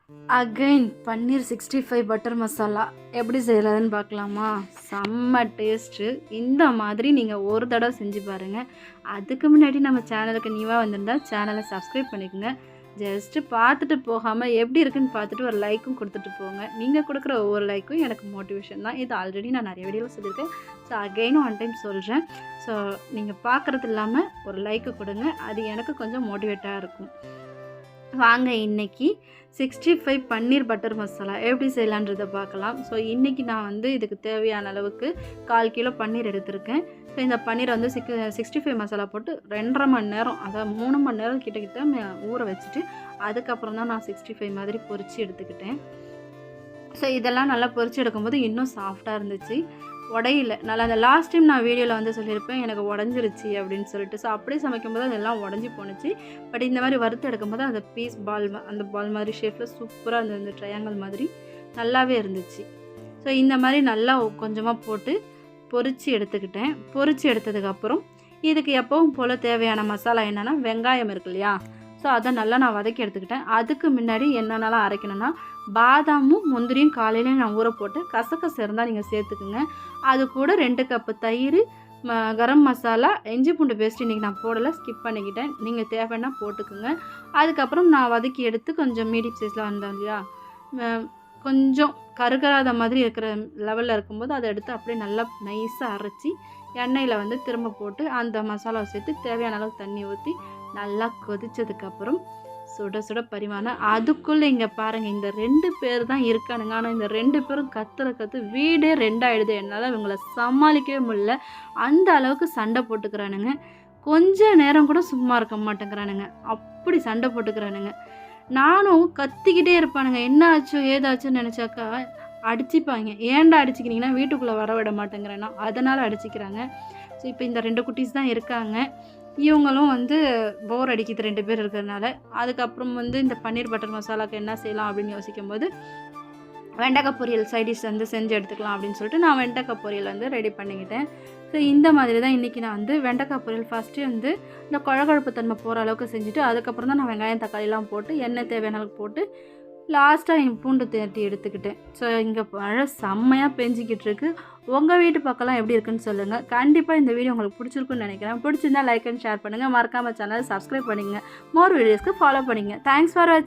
Again பன்னீர் 65 butter masala எப்படி செய்கிறதுன்னு பார்க்கலாமா? செம்ம டேஸ்ட்டு. இந்த மாதிரி நீங்கள் ஒரு தடவை செஞ்சு பாருங்கள். அதுக்கு முன்னாடி நம்ம சேனலுக்கு நியூவாக வந்திருந்தால் சேனலை சப்ஸ்கிரைப் பண்ணிக்கோங்க. ஜஸ்ட்டு பார்த்துட்டு போகாமல் எப்படி இருக்குன்னு பார்த்துட்டு ஒரு லைக்கும் கொடுத்துட்டு போங்க. நீங்கள் கொடுக்குற ஒவ்வொரு லைக்கும் எனக்கு மோட்டிவேஷன் தான். இது ஆல்ரெடி நான் நிறைய வீடியோவில் சொல்லியிருக்கேன். ஸோ அகைனும் ஒன் டைம் சொல்கிறேன். ஸோ நீங்கள் பார்க்குறது இல்லாமல் ஒரு லைக்கு கொடுங்க. அது எனக்கு கொஞ்சம் மோட்டிவேட்டாக இருக்கும். வாங்க இன்றைக்கி 65 பன்னீர் பட்டர் மசாலா எப்படி செய்யலான்றதை பார்க்கலாம். ஸோ இன்றைக்கி நான் இதுக்கு தேவையான அளவுக்கு 1/4 கிலோ பன்னீர் எடுத்திருக்கேன். ஸோ இந்த பன்னீரை 65 மசாலா போட்டு 2.5 மணி நேரம், அதாவது 3 மணி நேரம் கிட்ட ஊற வச்சுட்டு அதுக்கப்புறம் தான் நான் 65 மாதிரி பொரித்து எடுத்துக்கிட்டேன். ஸோ இதெல்லாம் நல்லா பொரித்து எடுக்கும்போது இன்னும் சாஃப்டாக இருந்துச்சு, உடையில. நல்லா அந்த லாஸ்ட் டைம் நான் வீடியோவில் சொல்லியிருப்பேன் எனக்கு உடஞ்சிருச்சு அப்படின்னு சொல்லிட்டு. ஸோ அப்படியே சமைக்கும்போது அதெல்லாம் உடஞ்சி போணுச்சு. பட் இந்த மாதிரி வறுத்து எடுக்கும்போது அந்த பீஸ் பால், அந்த பால் மாதிரி ஷேப்பில் சூப்பராக அந்த ட்ரையாங்கிள் மாதிரி நல்லாவே இருந்துச்சு. ஸோ இந்த மாதிரி நல்லா கொஞ்சமாக போட்டு பொரித்து எடுத்துக்கிட்டேன். பொரித்து எடுத்ததுக்கப்புறம் இதுக்கு எப்பவும் போல் தேவையான மசாலா என்னென்னா, வெங்காயம் இருக்கு இல்லையா, ஸோ அதை நல்லா நான் வதக்கி எடுத்துக்கிட்டேன். அதுக்கு முன்னாடி என்னென்னலாம் அரைக்கணும்னா, பாதாமும் முந்திரியும் காலையிலே நான் ஊற போட்டு கசகசை இருந்தால் நீங்கள் சேர்த்துக்குங்க. அது கூட 2 கப்பு தயிர், கரம் மசாலா, இஞ்சி பூண்டு பேஸ்ட் இன்றைக்கி நான் போடலை, ஸ்கிப் பண்ணிக்கிட்டேன். நீங்கள் தேவைன்னா போட்டுக்குங்க. அதுக்கப்புறம் நான் வதக்கி எடுத்து கொஞ்சம் மீடியம் சைஸில் வந்தோம் இல்லையா, கொஞ்சம் கருகராத மாதிரி இருக்கிற லெவலில் இருக்கும்போது அதை எடுத்து அப்படியே நல்லா நைஸாக அரைச்சி எண்ணெயில் திரும்ப போட்டு அந்த மசாலாவை சேர்த்து தேவையான அளவுக்கு தண்ணி ஊற்றி நல்லா கொதித்ததுக்கப்புறம் சுட சுட பரிமாணம். அதுக்குள்ளே இங்கே பாருங்கள், இந்த 2 பேர் தான் இருக்கானுங்க. ஆனால் இந்த 2 பேரும் கற்று வீடே 2 ஆகிடுது. என்னால் இவங்களை சமாளிக்கவே முடியல. அந்த அளவுக்கு சண்டை போட்டுக்கிறானுங்க. கொஞ்ச நேரம் கூட சும்மா இருக்க மாட்டேங்கிறானுங்க. அப்படி சண்டை போட்டுக்கிறானுங்க. நானும் கத்திக்கிட்டே இருப்பானுங்க. என்ன ஆச்சோ ஏதாச்சுன்னு நினச்சாக்கா அடிச்சுப்பாங்க. ஏன்டா அடிச்சுக்கிறீங்கன்னா, வீட்டுக்குள்ளே வர விட மாட்டேங்கிறேன்னா அதனால் அடிச்சுக்கிறாங்க. ஸோ இப்போ இந்த 2 குட்டீஸ் தான் இருக்காங்க. இவங்களும் போர் அடிக்குது 2 பேர் இருக்கிறதுனால. அதுக்கப்புறம் இந்த பன்னீர் பட்டர் மசாலாவுக்கு என்ன செய்யலாம் அப்படின்னு யோசிக்கும்போது, வெண்டைக்காய் பொரியல் சைடிஷ் செஞ்சு எடுத்துக்கலாம் அப்படின்னு சொல்லிட்டு நான் வெண்டைக்காய் பொரியல் ரெடி பண்ணிக்கிட்டேன். ஸோ இந்த மாதிரி தான் இன்றைக்கி நான் வெண்டைக்காய் பொரியல் ஃபஸ்ட்டு இந்த குழகுழப்பு தன்மை போகிற அளவுக்கு செஞ்சுட்டு அதுக்கப்புறம் தான் நான் வெங்காயம் தக்காளிலாம் போட்டு எண்ணெய் தேவையான அளவுக்கு போட்டு லாஸ்ட்டாக என் பூண்டு தேட்டி எடுத்துக்கிட்டேன். ஸோ இங்கே மழை செம்மையாக பெஞ்சிக்கிட்டு இருக்குது. உங்கள் வீட்டு பக்கம்லாம் எப்படி இருக்குன்னு சொல்லுங்கள். கண்டிப்பாக இந்த வீடியோ உங்களுக்கு பிடிச்சிருக்குன்னு நினைக்கிறேன். பிடிச்சிருந்தா லைக் அண்ட் ஷேர் பண்ணுங்கள். மறக்காமல் சேனல் சப்ஸ்கிரைப் பண்ணிங்க. மோர் வீடியோஸ்க்கு ஃபாலோ பண்ணிங்க. தேங்க்ஸ் ஃபார் வாட்சிங்.